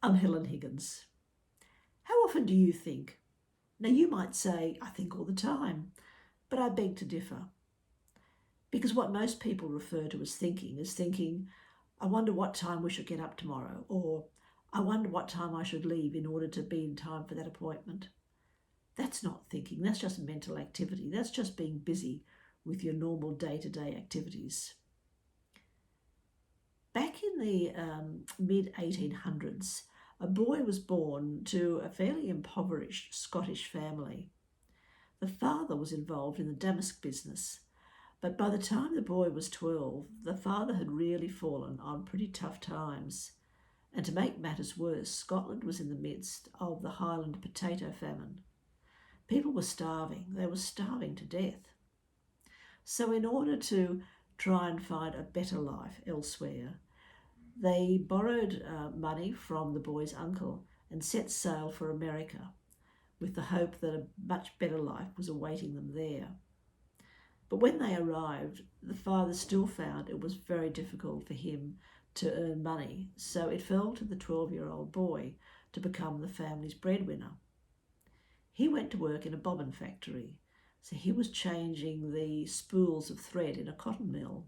I'm Helen Higgins. How often do you think? Now you might say, I think all the time, but I beg to differ. Because what most people refer to as thinking is thinking, I wonder what time we should get up tomorrow, or I wonder what time I should leave in order to be in time for that appointment. That's not thinking, that's just mental activity. That's just being busy with your normal day-to-day activities. Back in the mid-1800s, a boy was born to a fairly impoverished Scottish family. The father was involved in the damask business, but by the time the boy was 12, the father had really fallen on pretty tough times. And to make matters worse, Scotland was in the midst of the Highland potato famine. People were starving. They were starving to death. So in order to try and find a better life elsewhere, they borrowed money from the boy's uncle and set sail for America with the hope that a much better life was awaiting them there. But when they arrived, the father still found it was very difficult for him to earn money, so it fell to the 12-year-old boy to become the family's breadwinner. He went to work in a bobbin factory, so he was changing the spools of thread in a cotton mill.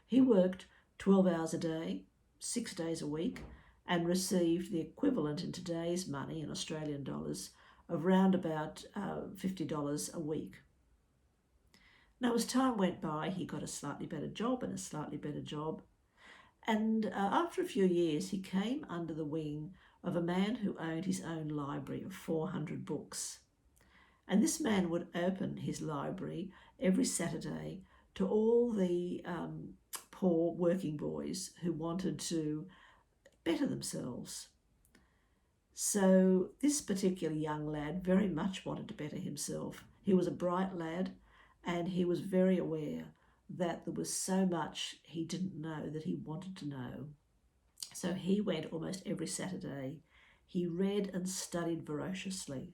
He worked 12 hours a day, 6 days a week, and received the equivalent in today's money, in Australian dollars, of round about $50 a week. Now, as time went by, he got a slightly better job and a slightly better job. And after a few years, he came under the wing of a man who owned his own library of 400 books. And this man would open his library every Saturday to all the poor working boys who wanted to better themselves. So this particular young lad very much wanted to better himself. He was a bright lad, and he was very aware that there was so much he didn't know that he wanted to know. So he went almost every Saturday. He read and studied voraciously.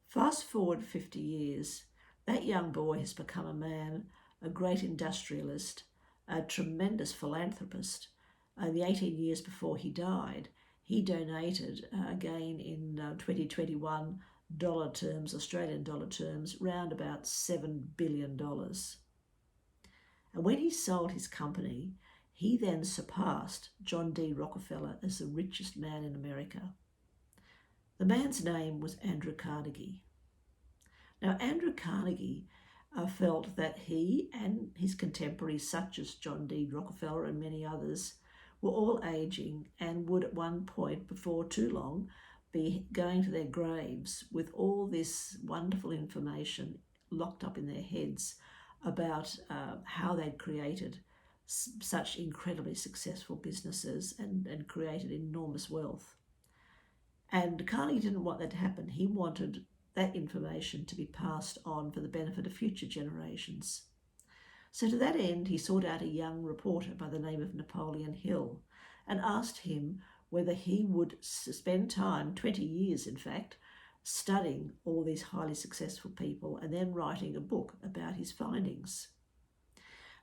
Fast forward 50 years, that young boy has become a man, a great industrialist, a tremendous philanthropist. The 18 years before he died, he donated, again in 2021 dollar terms, Australian dollar terms, round about $7 billion. And when he sold his company, he then surpassed John D. Rockefeller as the richest man in America. The man's name was Andrew Carnegie. Now, Andrew Carnegie felt that he and his contemporaries, such as John D. Rockefeller and many others, were all aging and would at one point, before too long, be going to their graves with all this wonderful information locked up in their heads about how they'd created such incredibly successful businesses and created enormous wealth. And Carnegie didn't want that to happen. He wanted that information to be passed on for the benefit of future generations. So to that end, he sought out a young reporter by the name of Napoleon Hill and asked him whether he would spend time, 20 years in fact, studying all these highly successful people and then writing a book about his findings.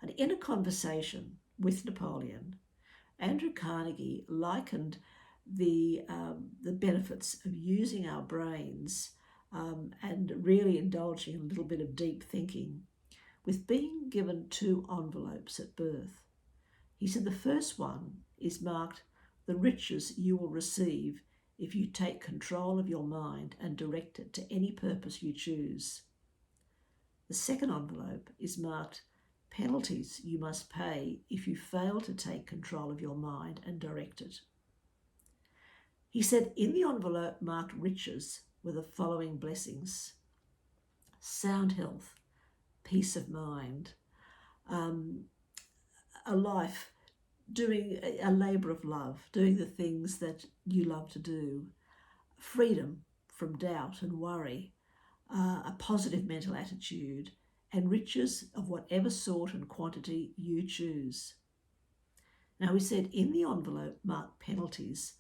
And in a conversation with Napoleon, Andrew Carnegie likened the benefits of using our brains and really indulging in a little bit of deep thinking with being given 2 envelopes at birth. He said the first one is marked the riches you will receive if you take control of your mind and direct it to any purpose you choose. The second envelope is marked penalties you must pay if you fail to take control of your mind and direct it. He said in the envelope marked riches were the following blessings: sound health, peace of mind, a life doing a labour of love, doing the things that you love to do, freedom from doubt and worry, a positive mental attitude, and riches of whatever sort and quantity you choose. Now, he said in the envelope marked penalties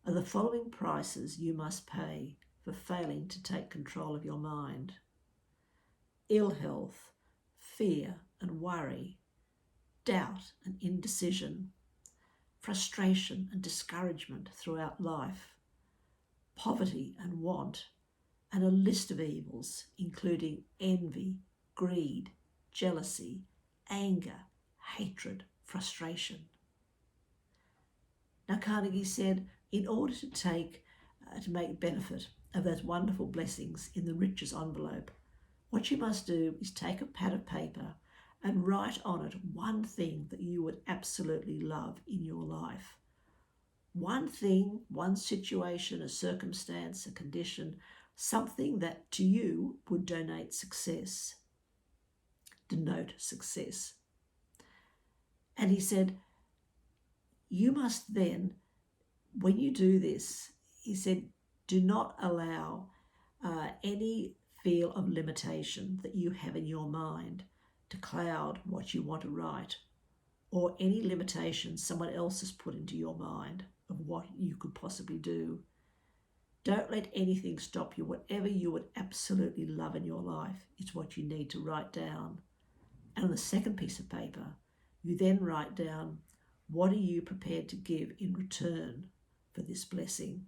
are the following prices you must pay for failing to take control of your mind: ill health, fear and worry, doubt and indecision, frustration and discouragement throughout life, poverty and want, and a list of evils including envy, greed, jealousy, anger, hatred, frustration. Now Carnegie said, in order to make benefit of those wonderful blessings in the riches envelope, what you must do is take a pad of paper and write on it one thing that you would absolutely love in your life. One thing, one situation, a circumstance, a condition, something that to you would denote success. And he said, you must then, when you do this, he said, do not allow any feel of limitation that you have in your mind to cloud what you want to write, or any limitations someone else has put into your mind of what you could possibly do. Don't let anything stop you. Whatever you would absolutely love in your life is what you need to write down. And on the second piece of paper, you then write down, what are you prepared to give in return for this blessing?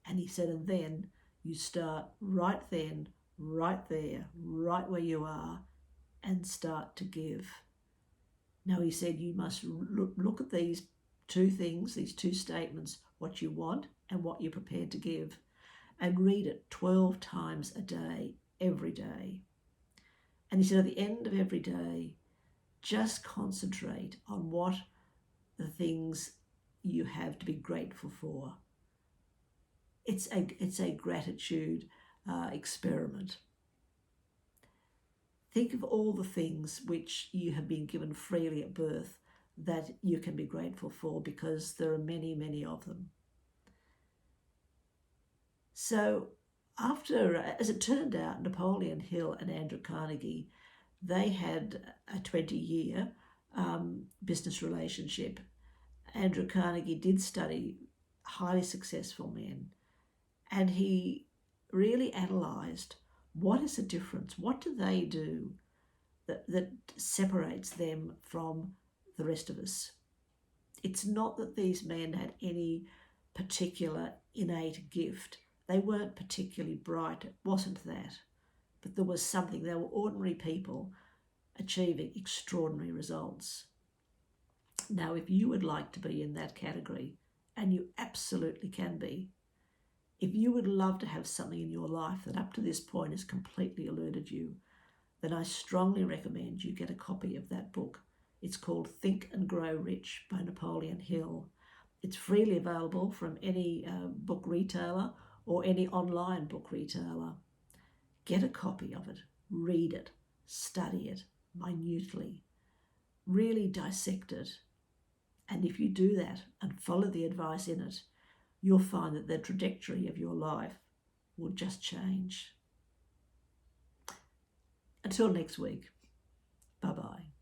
And he said, and then you start right then, right there, right where you are, and start to give. Now he said you must look at these two things, these two statements, what you want and what you're prepared to give, and read it 12 times a day, every day. And he said at the end of every day, just concentrate on what the things you have to be grateful for. It's a gratitude experiment. Think of all the things which you have been given freely at birth that you can be grateful for, because there are many, many of them. So as it turned out, Napoleon Hill and Andrew Carnegie, they had a 20-year business relationship. Andrew Carnegie did study highly successful men, and he really analysed what is the difference, what do they do that separates them from the rest of us. It's not that these men had any particular innate gift. They weren't particularly bright, it wasn't that. But there was something, they were ordinary people achieving extraordinary results. Now, if you would like to be in that category, and you absolutely can be, if you would love to have something in your life that up to this point has completely eluded you, then I strongly recommend you get a copy of that book. It's called Think and Grow Rich by Napoleon Hill. It's freely available from any book retailer or any online book retailer. Get a copy of it, read it, study it minutely, really dissect it. And if you do that and follow the advice in it, you'll find that the trajectory of your life will just change. Until next week, bye-bye.